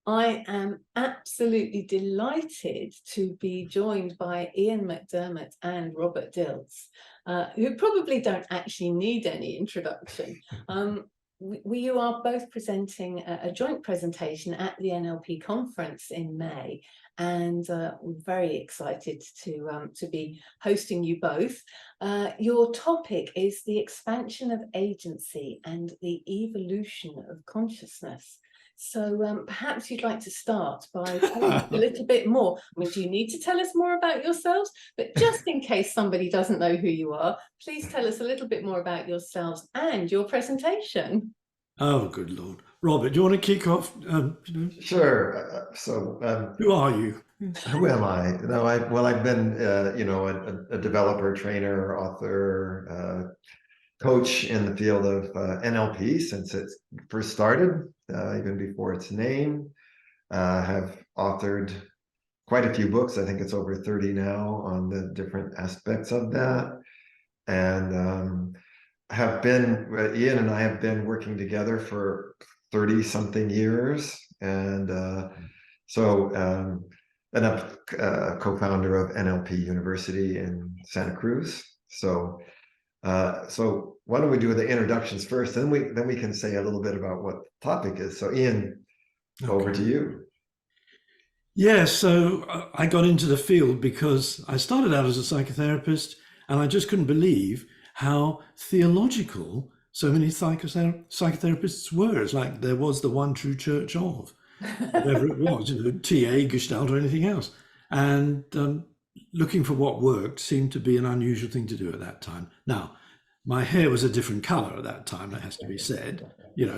I am absolutely delighted to be joined by Ian McDermott and Robert Dilts, who probably don't actually need any introduction. You are both presenting a joint presentation at the NLP conference in May, and we're very excited to be hosting you both. Your topic is the expansion of agency and the evolution of consciousness. So perhaps you'd like to start by telling us a little bit more. I mean, do you need to tell us more about yourselves? But just in case somebody doesn't know who you are, please tell us a little bit more about yourselves and your presentation. Oh, good Lord. Robert, do you want to kick off? Sure. Who are you? Who am I? No, I've been, a developer, trainer, author, coach in the field of NLP since it first started, even before its name. Have authored quite a few books. I think it's over 30 now on the different aspects of that. And Ian and I have been working together for 30 something years. And I'm a co-founder of NLP University in Santa Cruz. So why don't we do the introductions first, then we can say a little bit about what the topic is. So Ian, over to you. Yeah, so I got into the field because I started out as a psychotherapist, and I just couldn't believe how theological so many psychotherapists were. It's like there was the one true church of whatever it was, TA, Gestalt, or anything else. And looking for what worked seemed to be an unusual thing to do at that time. Now, my hair was a different color at that time, that has to be said,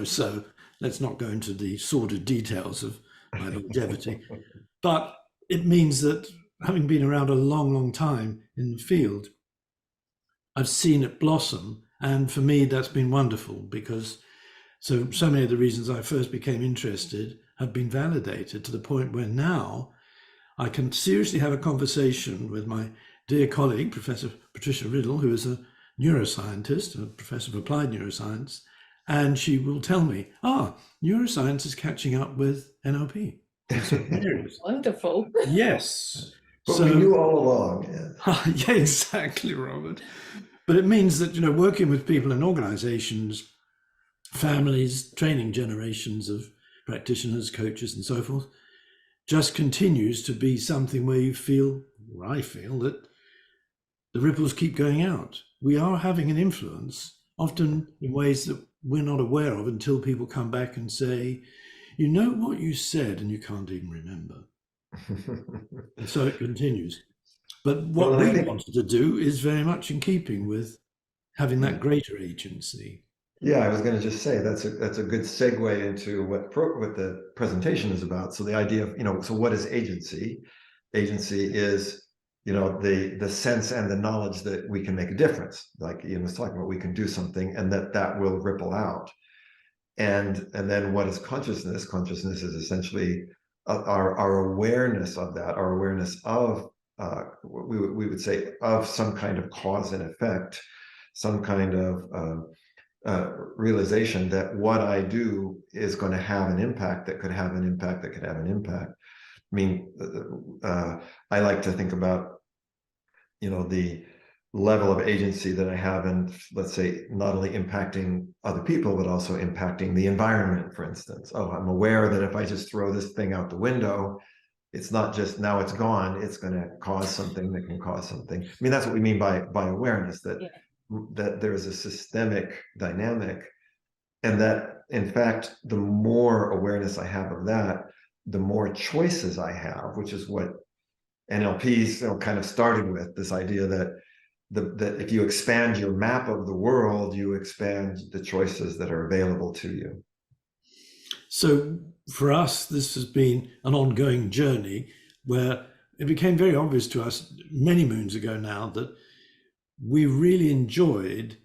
so let's not go into the sordid details of my longevity. But it means that having been around a long, long time in the field, I've seen it blossom. And for me, that's been wonderful because so many of the reasons I first became interested have been validated to the point where now I can seriously have a conversation with my dear colleague, Professor Patricia Riddle, who is a neuroscientist, a professor of applied neuroscience, and she will tell me, neuroscience is catching up with NLP. Wonderful. Yes. But we knew all along. Yeah. Yeah, exactly, Robert. But it means that, working with people in organizations, families, training generations of practitioners, coaches, and so forth, just continues to be something where I feel that the ripples keep going out. We are having an influence, often in ways that we're not aware of until people come back and say, you know what you said and you can't even remember. And so it continues. But what we wanted to do is very much in keeping with having that greater agency. Yeah, I was going to just say that's a good segue into what the presentation is about. So the idea of, so what is agency? Agency is, the sense and the knowledge that we can make a difference. Like Ian was talking about, we can do something and that will ripple out. And then what is consciousness? Consciousness is essentially our awareness of that, our awareness of, we would say, of some kind of cause and effect, some kind of realization that what I do is going to have an impact that could have an impact that could have an impact. I mean, I like to think about, the level of agency that I have in, let's say, not only impacting other people, but also impacting the environment, for instance. I'm aware that if I just throw this thing out the window, it's not just now it's gone, it's going to cause something that can cause something. I mean, that's what we mean by awareness, that there is a systemic dynamic, and that, in fact, the more awareness I have of that, the more choices I have, which is what NLP's kind of started with, this idea that that if you expand your map of the world, you expand the choices that are available to you. So for us, this has been an ongoing journey where it became very obvious to us many moons ago now that we really enjoyed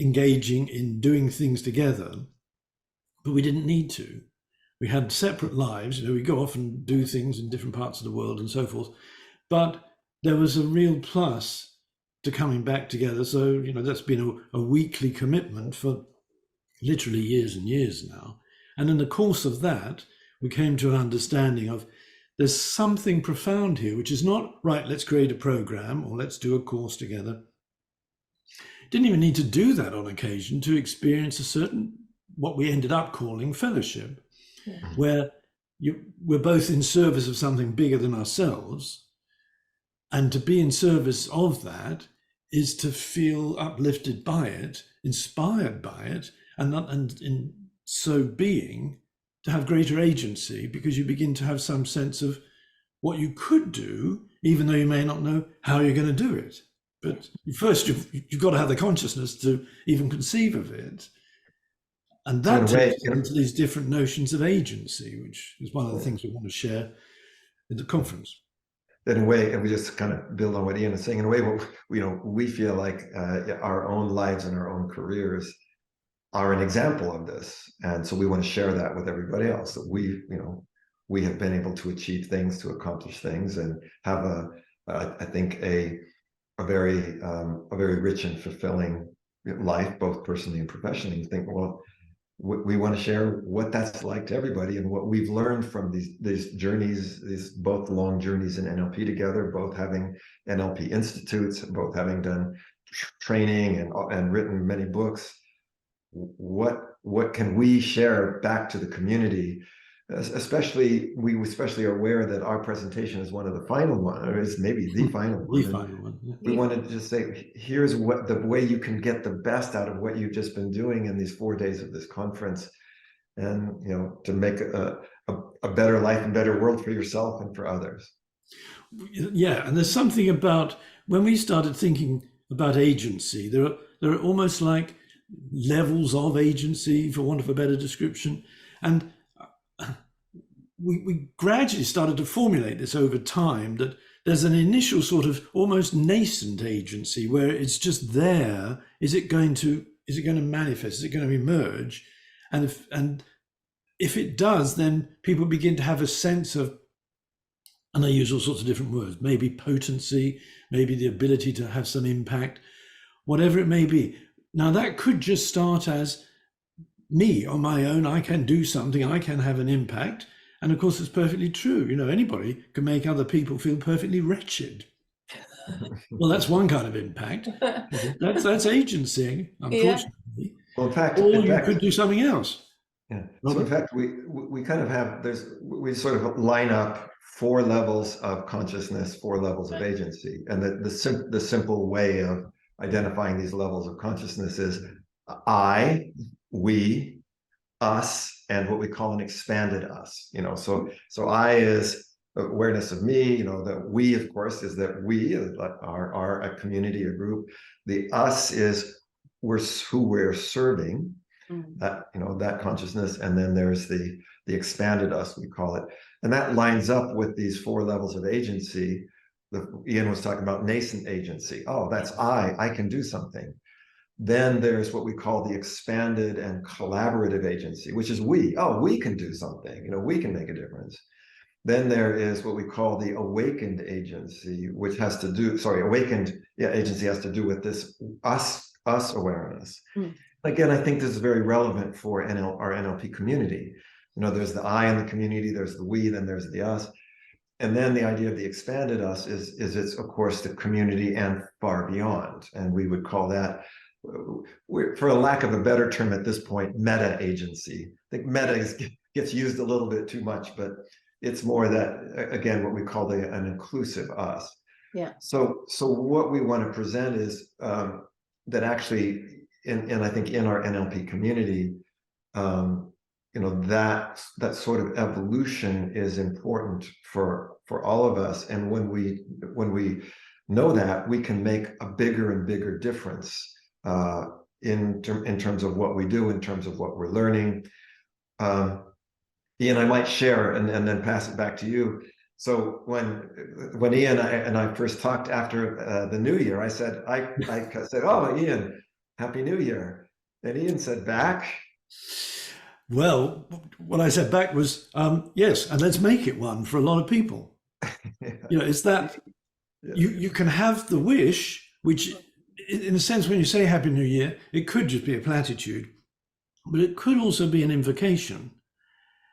engaging in doing things together, but we didn't need to. We had separate lives, we go off and do things in different parts of the world and so forth, but there was a real plus to coming back together. So, that's been a weekly commitment for literally years and years now. And in the course of that, we came to an understanding of there's something profound here, which is not, right, let's create a program or let's do a course together. Didn't even need to do that on occasion to experience a certain, what we ended up calling fellowship, where we're both in service of something bigger than ourselves. And to be in service of that is to feel uplifted by it, inspired by it, and in so being, to have greater agency, because you begin to have some sense of what you could do, even though you may not know how you're going to do it. But first, you've got to have the consciousness to even conceive of it. And that takes us into these different notions of agency, which is one of the things we want to share in the conference. In a way, and we just kind of build on what Ian is saying, in a way, we feel like our own lives and our own careers are an example of this. And so we want to share that with everybody else, that we have been able to achieve things, to accomplish things, and have I think a very rich and fulfilling life, both personally and professionally. You think, well, we want to share what that's like to everybody, and what we've learned from these journeys, these both long journeys in NLP together, both having NLP institutes, both having done training and written many books. What can we share back to the community? Especially are aware that our presentation is one of the final one, or is maybe the final one. The final one. Yeah. We wanted to just say, here's what the way you can get the best out of what you've just been doing in these 4 days of this conference, and to make a better life and better world for yourself and for others. Yeah, and there's something about when we started thinking about agency, there are almost like levels of agency, for want of a better description, and we gradually started to formulate this over time, that there's an initial sort of almost nascent agency where it's just there. Is it going to manifest? Is it going to emerge? And if it does, then people begin to have a sense of, and I use all sorts of different words, maybe potency, maybe the ability to have some impact, whatever it may be. Now that could just start as me on my own. I can do something, I can have an impact. And of course, it's perfectly true. Anybody can make other people feel perfectly wretched. Well, that's one kind of impact. That's agency, unfortunately. Yeah. Well, in fact, you could do something else. Yeah. So in fact, we kind of have we sort of line up 4 levels of consciousness, 4 levels of agency, and the simple way of identifying these levels of consciousness is I, we, us, and what we call an expanded us. So I is awareness of me. That we, of course, is that we are a community, a group. The us is who we're serving. That consciousness, and then there's the expanded us, we call it, and that lines up with these 4 levels of agency. Ian was talking about nascent agency. Oh, that's I can do something. Then there's what we call the expanded and collaborative agency, which is we. Oh, we can do something. We can make a difference. Then there is what we call the awakened agency, which has to do. Agency has to do with this us awareness. Again, I think this is very relevant for our NLP community. There's the I in the community, there's the we, then there's the us. And then the idea of the expanded us is it's, of course, the community and far beyond. And we would call that, for a lack of a better term at this point, meta agency. I think meta gets used a little bit too much, but it's more that, again, what we call an inclusive us. Yeah. So what we want to present is that actually, and I think in our NLP community, that sort of evolution is important for all of us. And when we know that, we can make a bigger and bigger difference in terms of what we do, in terms of what we're learning. Ian, I might share and then pass it back to you. So when Ian and I first talked after the New Year, I said, "Oh, Ian, Happy New Year." And Ian said back, well, what I said back was, yes, and let's make it one for a lot of people. It's that you can have the wish, which in a sense, when you say Happy New Year, it could just be a platitude, but it could also be an invocation.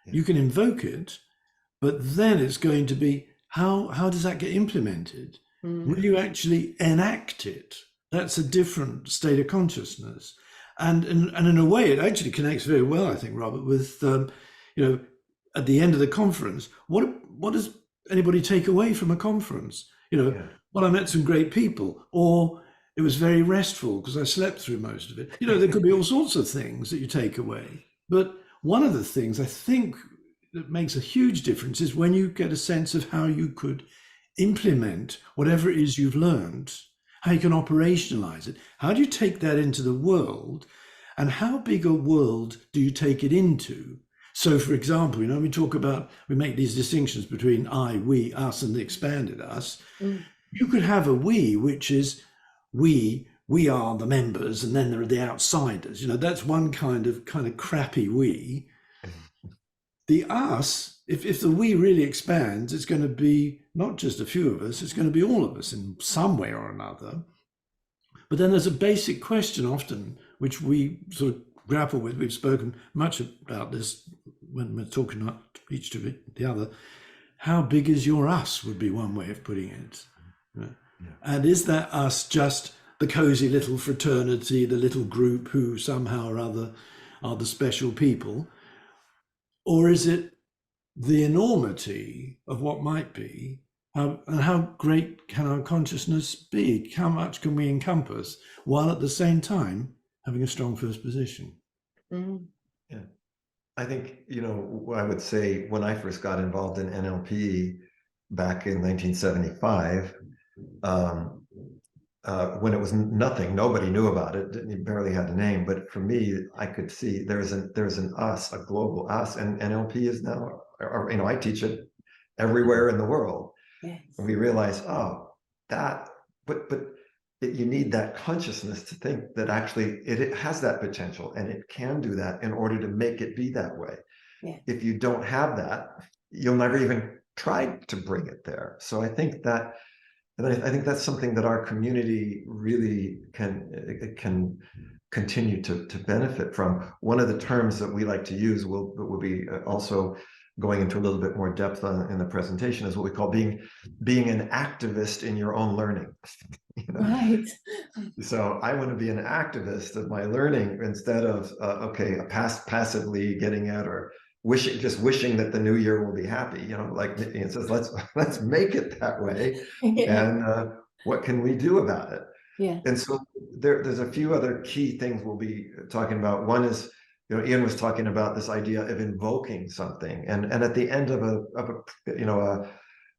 You can invoke it, but then it's going to be, how does that get implemented? Will you actually enact it? That's a different state of consciousness. And in a way, it actually connects very well, I think, Robert, with, at the end of the conference, what does anybody take away from a conference? Well, I met some great people, or it was very restful because I slept through most of it. There could be all sorts of things that you take away. But one of the things I think that makes a huge difference is when you get a sense of how you could implement whatever it is you've learned, how you can operationalize it. How do you take that into the world, and how big a world do you take it into? So, for example, we make these distinctions between I, we, us, and the expanded us. You could have a we, which is we are the members, and then there are the outsiders. That's one kind of crappy we. The us, if the we really expands, it's going to be not just a few of us, it's going to be all of us in some way or another. But then there's a basic question often, which we sort of grapple with. We've spoken much about this when we're talking about each to the other. How big is your us would be one way of putting it. And is that us just the cozy little fraternity, the little group who somehow or other are the special people? Or is it the enormity of what might be? How great can our consciousness be? How much can we encompass while at the same time having a strong first position? Yeah. I think, I would say when I first got involved in NLP back in 1975, when it was nothing, nobody knew about it, it barely had a name. But for me, I could see there's an us, a global us, and NLP is now, I teach it everywhere in the world. Yes. And we realize, you need that consciousness to think that actually it has that potential and it can do that in order to make it be that way. Yeah. If you don't have that, you'll never even try to bring it there. So I think that's something that our community really can continue to benefit from. One of the terms that we like to use will be also going into a little bit more depth in the presentation, is what we call being an activist in your own learning. Right. So I want to be an activist of my learning instead of passively getting at or wishing that the new year will be happy. Like it says, let's make it that way. Yeah. And what can we do about it? Yeah. And so there's a few other key things we'll be talking about. One is, Ian was talking about this idea of invoking something, and at the end of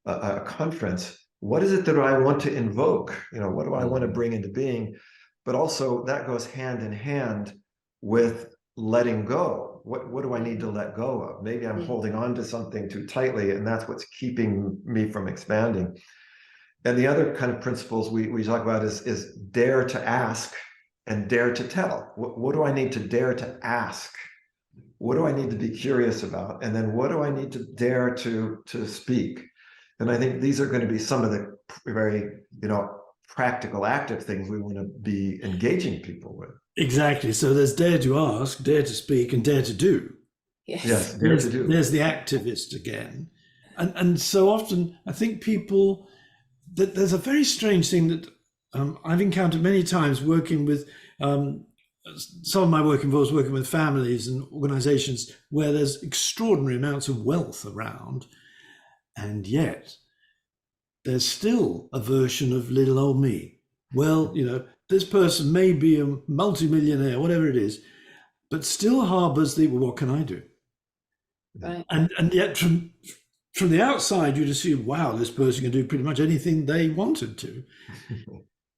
a conference, what is it that I want to invoke? What do I want to bring into being? But also that goes hand in hand with letting go. What do I need to let go of? Maybe I'm holding on to something too tightly, and that's what's keeping me from expanding. And the other kind of principles we talk about is dare to ask and dare to tell. What do I need to dare to ask? What do I need to be curious about? And then what do I need to dare to speak? And I think these are going to be some of the very, practical, active things we want to be engaging people with. Exactly. So there's dare to ask, dare to speak, and dare to do. Yes. Dare to do. There's the activist again. And so often I think people, that there's a very strange thing that I've encountered many times working with, some of my work involves working with families and organizations where there's extraordinary amounts of wealth around, and yet there's still a version of little old me. Well, this person may be a multimillionaire, whatever it is, but still harbors the, well, what can I do? Right. And yet from the outside, you'd assume, wow, this person can do pretty much anything they wanted to.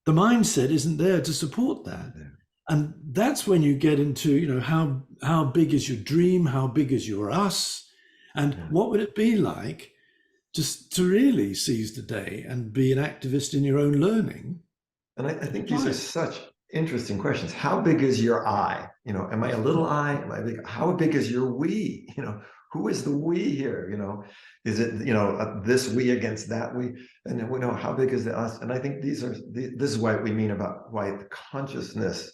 The mindset isn't there to support that. Yeah. And that's when you get into, how big is your dream? How big is your us? And what would it be like just to really seize the day and be an activist in your own learning? And I think these are such interesting questions. How big is your I? Am I a little I? Am I big? How big is your we? Who is the we here? Is it, this we against that we? And then we know how big is the us? And I think this is what we mean about why the consciousness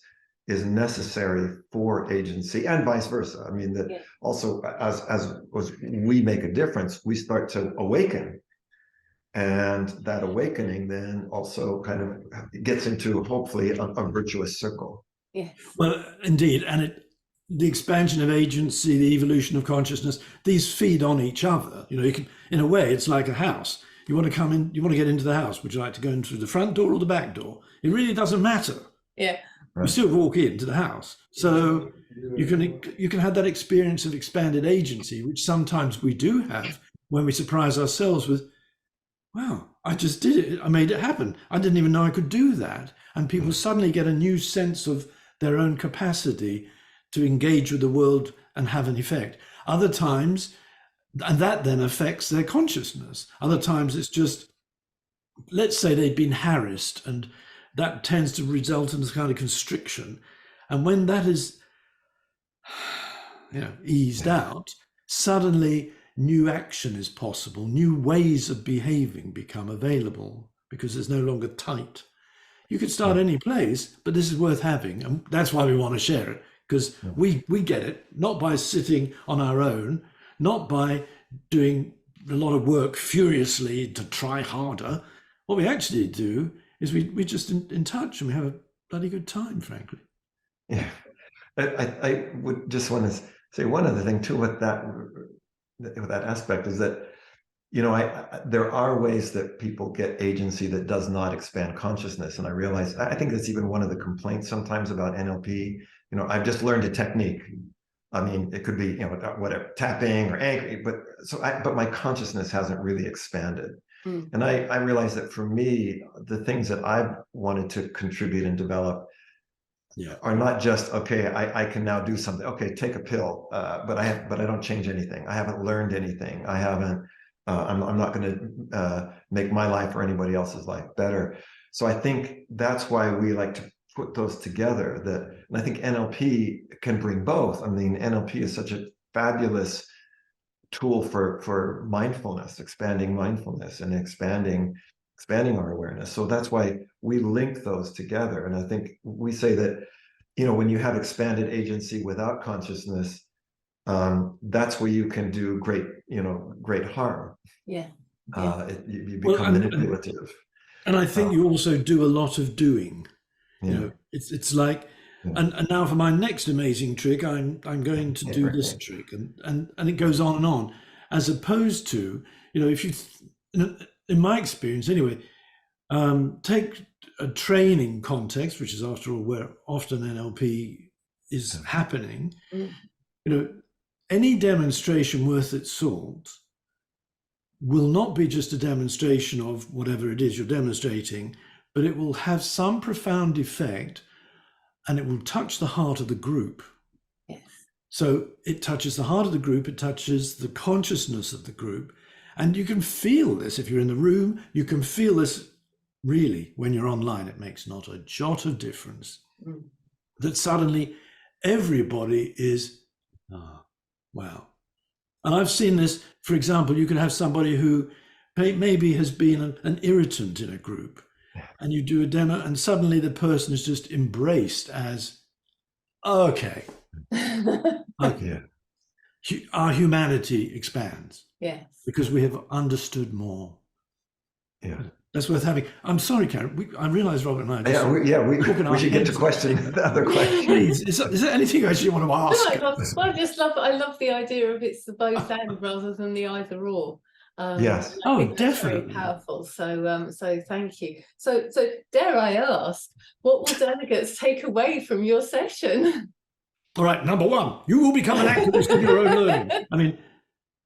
is necessary for agency, and vice versa. I mean, that also as we make a difference, we start to awaken. And that awakening then also kind of gets into hopefully a virtuous circle. Yes. Well, indeed. And the expansion of agency, the evolution of consciousness, these feed on each other. You know, you can, in a way, it's like a house. You want to come in, you want to get into the house. Would you like to go in through the front door or the back door? It really doesn't matter. Yeah. You still walk into the house. So you can have that experience of expanded agency, which sometimes we do have when we surprise ourselves with, wow, I just did it. I made it happen. I didn't even know I could do that. And people suddenly get a new sense of their own capacity to engage with the world and have an effect. Other times, and that then affects their consciousness. Other times it's just, let's say they've been harassed, and that tends to result in this kind of constriction. And when that is, eased out, suddenly new action is possible, new ways of behaving become available because it's no longer tight. You could start any place, but this is worth having. And that's why we want to share it, because we get it, not by sitting on our own, not by doing a lot of work furiously to try harder. What we actually do is we just in touch, and we have a bloody good time, frankly. Yeah. I would just want to say one other thing too with that aspect is that, there are ways that people get agency that does not expand consciousness. And I realize, I think that's even one of the complaints sometimes about NLP. I've just learned a technique. I mean, it could be, whatever, tapping or anchoring, but my consciousness hasn't really expanded. And I realize that for me, the things that I've wanted to contribute and develop are not just, okay, I can now do something. Okay, take a pill, but I don't change anything. I haven't learned anything. I haven't. I'm not going to make my life or anybody else's life better. So I think that's why we like to put those together. And I think NLP can bring both. I mean, NLP is such a fabulous tool for mindfulness, expanding mindfulness and expanding our awareness. So that's why we link those together. And I think we say that, when you have expanded agency without consciousness, that's where you can do great harm. Yeah. You become manipulative. And I think you also do a lot of doing. It's like, and now for my next amazing trick, I'm going to do this trick, and it goes on and on, as opposed to, if you, in my experience anyway, take a training context, which is after all where often NLP is happening. Any demonstration worth its salt will not be just a demonstration of whatever it is you're demonstrating, but it will have some profound effect, and it will touch the heart of the group. Yes. So it touches the heart of the group, it touches the consciousness of the group. And you can feel this if you're in the room, you can feel this really when you're online. It makes not a jot of difference. That suddenly everybody is, wow. And I've seen this, for example, you can have somebody who maybe has been an irritant in a group, and you do a demo, and suddenly the person is just embraced as, okay. Our humanity expands. Yes. Because we have understood more. Yeah. That's worth having. I'm sorry, Karen. I realize Robert and I. We should get to the other question. Please, is there anything else you want to ask? No, I love the idea of it's the both and rather than the either or. Yes. I think that's definitely very powerful. So thank you. So dare I ask, what will delegates take away from your session? All right, number one, you will become an activist in your own learning. I mean,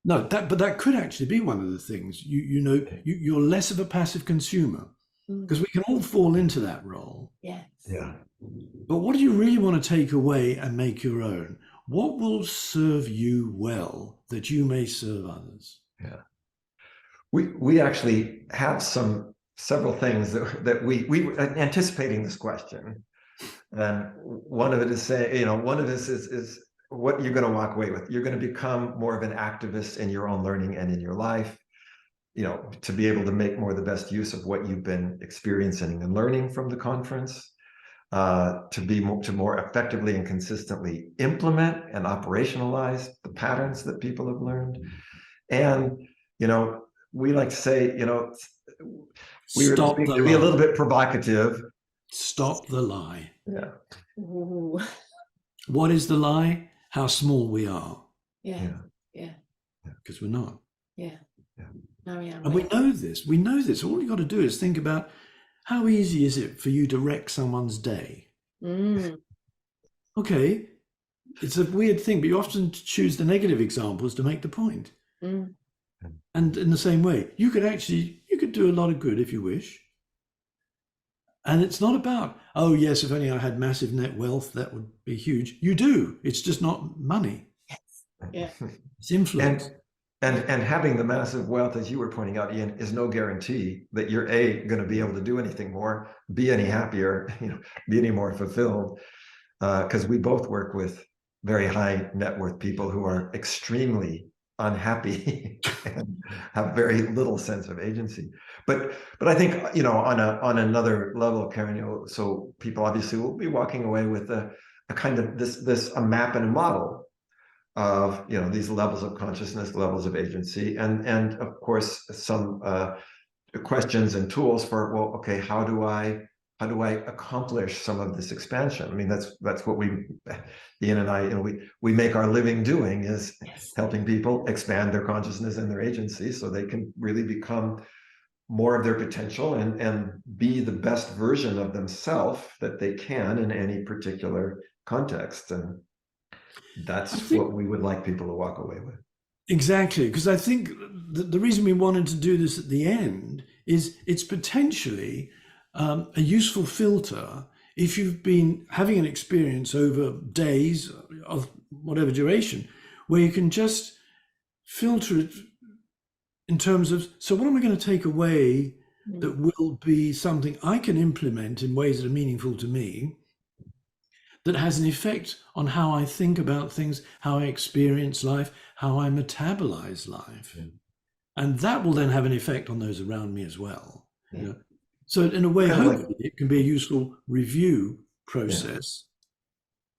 no, but that could actually be one of the things. You're less of a passive consumer, because we can all fall into that role. Yes. Yeah. But what do you really want to take away and make your own? What will serve you well that you may serve others? Yeah. We actually have several things that we anticipating this question, and one of it is saying, one of this is what you're going to walk away with. You're going to become more of an activist in your own learning and in your life, to be able to make more of the best use of what you've been experiencing and learning from the conference. to more effectively and consistently implement and operationalize the patterns that people have learned. And, we like to say, we were Stop to the be a lie. little bit provocative. Stop the lie. Yeah. Ooh. What is the lie? How small we are. Yeah. Yeah. Because we're not. Yeah. Yeah. Marianne, And we know this. We know this. All you got to do is think about how easy is it for you to wreck someone's day? Okay, it's a weird thing, but you often choose the negative examples to make the point. And in the same way, you could do a lot of good if you wish. And it's not about, oh yes, if only I had massive net wealth, that would be huge. You do. It's just not money. Yeah. It's influence. And having the massive wealth, as you were pointing out, Ian, is no guarantee that you're going to be able to do anything more, be any happier, be any more fulfilled. Because we both work with very high net worth people who are extremely unhappy and have very little sense of agency. But I think, on another level, Karen, so people obviously will be walking away with a kind of a map and a model of these levels of consciousness, levels of agency, and of course some questions and tools for, well, okay, how do I accomplish some of this expansion? I mean, that's what Ian and I, we make our living doing, is helping people expand their consciousness and their agency so they can really become more of their potential and be the best version of themselves that they can in any particular context. And that's what we would like people to walk away with. Exactly, because I think the reason we wanted to do this at the end is it's potentially a useful filter if you've been having an experience over days of whatever duration, where you can just filter it in terms of, so what am I going to take away that will be something I can implement in ways that are meaningful to me, that has an effect on how I think about things, how I experience life, how I metabolize life. And that will then have an effect on those around me as well. So in a way, hopefully it can be a useful review process.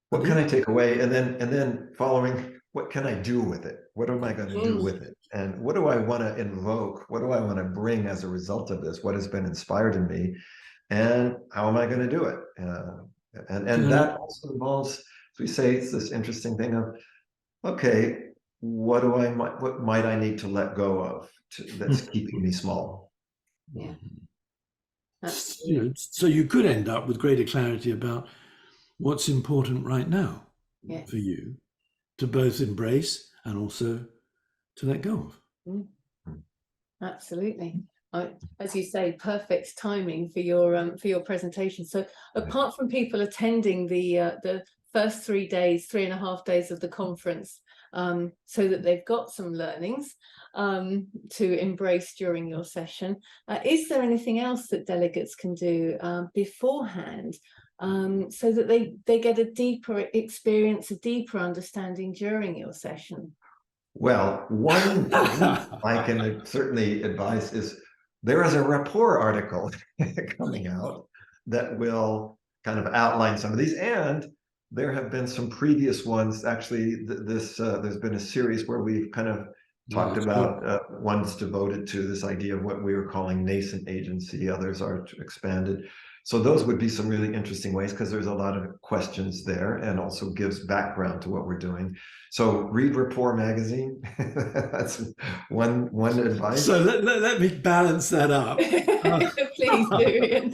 What can I take away? And then following, what can I do with it? What am I going to do with it? And what do I want to invoke? What do I want to bring as a result of this? What has been inspired in me? And how am I going to do it? And that also involves, as we say, it's this interesting thing of, okay, what might I need to let go of that's keeping me small? Yeah. So you could end up with greater clarity about what's important right now for you to both embrace and also to let go of. Absolutely. As you say, perfect timing for your presentation. So apart from people attending the first 3.5 days of the conference, so that they've got some learnings to embrace during your session, is there anything else that delegates can do beforehand, so that they get a deeper experience, a deeper understanding during your session? Well, one thing I can certainly advise is there is a Rapport article coming out that will kind of outline some of these, and there have been some previous ones. Actually, there's been a series where we've kind of talked about ones devoted to this idea of what we were calling nascent agency. Others are expanded. So those would be some really interesting ways, because there's a lot of questions there and also gives background to what we're doing. So read Rapport magazine. That's one advice. So let me balance that up. Please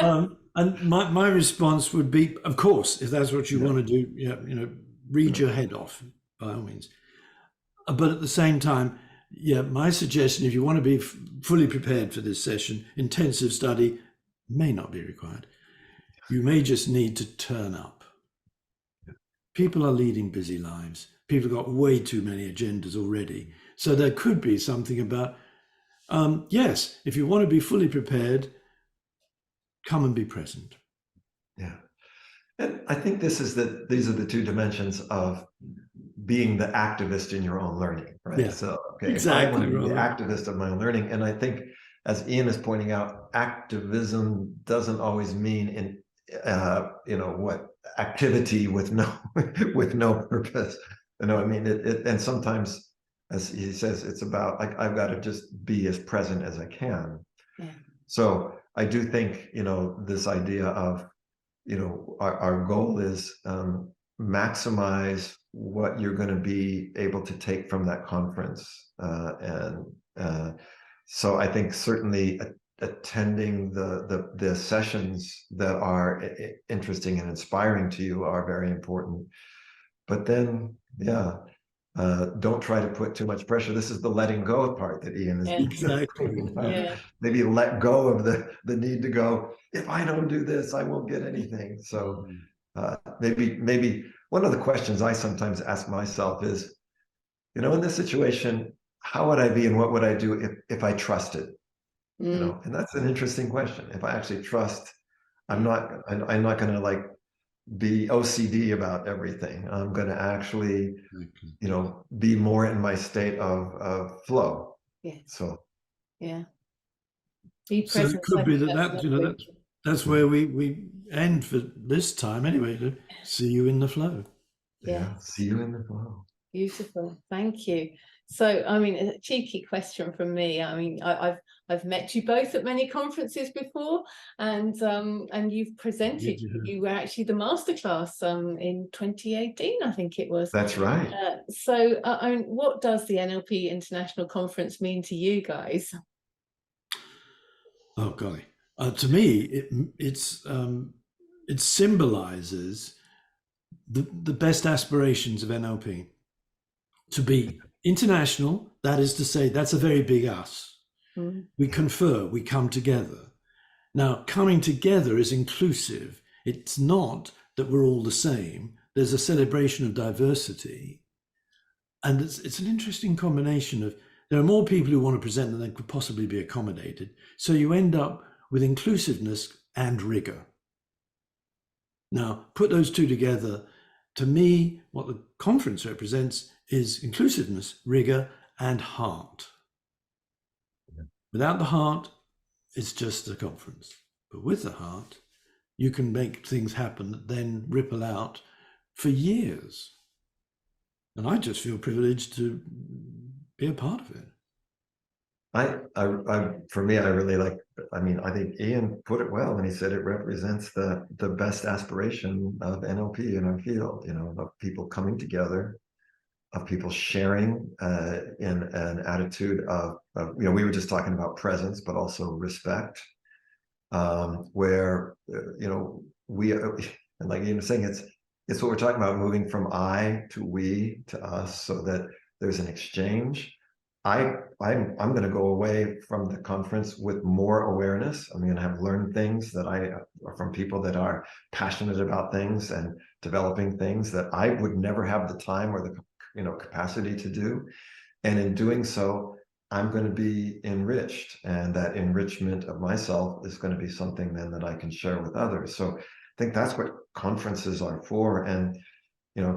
do. And my response would be, of course, if that's what you want to do, read your head off, by all means. But at the same time, my suggestion, if you want to be fully prepared for this session, intensive study may not be required. You may just need to turn up. People are leading busy lives. People have got way too many agendas already. So there could be something about, yes, if you want to be fully prepared, come and be present. Yeah. And I think these are the two dimensions of being the activist in your own learning, right? Yeah, so, okay, exactly, I want to be the activist of my own learning. And I think, as Ian is pointing out, activism doesn't always mean activity with no with no purpose. I mean, and sometimes, as he says, it's about like I've got to just be as present as I can. Yeah. So I do think this idea of our goal is maximize what you're going to be able to take from that conference, and so I think certainly attending the sessions that are interesting and inspiring to you are very important. But then, don't try to put too much pressure. This is the letting go part that Ian is Exactly. Yeah. Maybe let go of the need to go, if I don't do this, I won't get anything. So maybe one of the questions I sometimes ask myself is, in this situation, how would I be and what would I do if I trusted? And that's an interesting question. If I actually trust, I'm not going to like be OCD about everything. I'm going to actually, be more in my state of flow. Yeah. So yeah. Be So present. it could be that lovely. that's where we end for this time anyway. To see you in the flow. Yeah. See you in the flow. Beautiful. Thank you. So, I mean, a cheeky question from me. I mean, I've met you both at many conferences before, and you've presented. You were actually the masterclass in 2018, I think it was. That's right. So, I mean, what does the NLP International Conference mean to you guys? Oh golly, to me, it symbolizes the best aspirations of NLP. To be international, that is to say, that's a very big us. We confer, we come together. Now, coming together is inclusive. It's not that we're all the same. There's a celebration of diversity. And it's an interesting combination of, there are more people who want to present than they could possibly be accommodated. So you end up with inclusiveness and rigor. Now, put those two together. To me, what the conference represents is inclusiveness, rigor, and heart. Without the heart, it's just a conference. But with the heart, you can make things happen that then ripple out for years. And I just feel privileged to be a part of it. For me, I really like, I mean, I think Ian put it well when he said it represents the best aspiration of NLP in our field, of people coming together, of people sharing in an attitude of, we were just talking about presence, but also respect, where, we, and like Ian was saying, it's what we're talking about, moving from I to we to us, so that there's an exchange. I'm going to go away from the conference with more awareness. I'm going to have learned things that from people that are passionate about things and developing things that I would never have the time or the capacity to do. And in doing so, I'm going to be enriched, and that enrichment of myself is going to be something then that I can share with others. So I think that's what conferences are for. And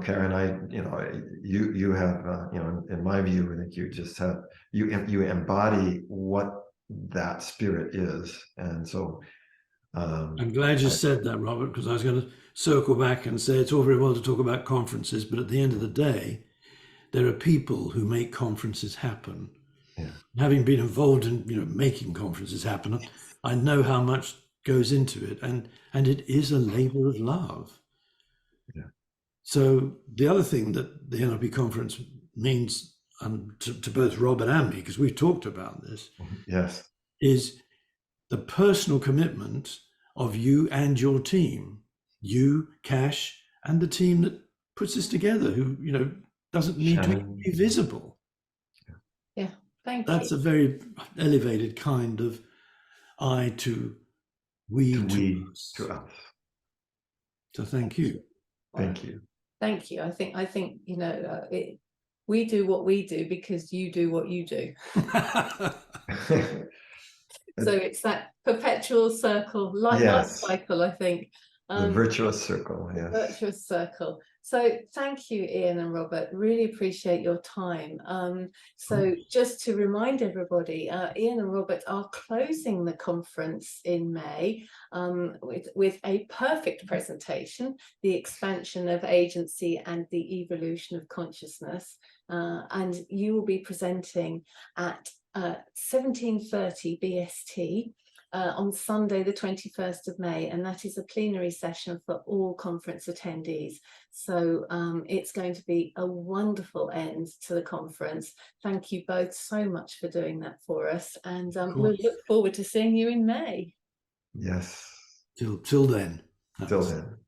Karen, you have, in my view, I think you just have, you embody what that spirit is. And so I'm glad you said that, Robert, because I was going to circle back and say it's all very well to talk about conferences, but at the end of the day, there are people who make conferences happen. Yeah. Having been involved in, making conferences happen, I know how much goes into it, and it is a labor of love. Yeah. So the other thing that the NLP conference means to both Robert and me, because we've talked about this, yes, is the personal commitment of you and your team, you, Cash, and the team that puts this together, who, doesn't need to be visible. Yeah, thank you. That's a very elevated kind of I to we to us. So thank you. Thank you. Thank you. I think we do what we do because you do what you do. So it's that perpetual circle, life cycle, I think. The virtuous circle, yes. Virtuous circle. So thank you, Ian and Robert. Really appreciate your time. So just to remind everybody, Ian and Robert are closing the conference in May with a perfect presentation, the expansion of agency and the evolution of consciousness. And you will be presenting at 17:30 BST. On Sunday, the 21st of May, and that is a plenary session for all conference attendees. So it's going to be a wonderful end to the conference. Thank you both so much for doing that for us, and we'll look forward to seeing you in May. Yes. Till then. Till then.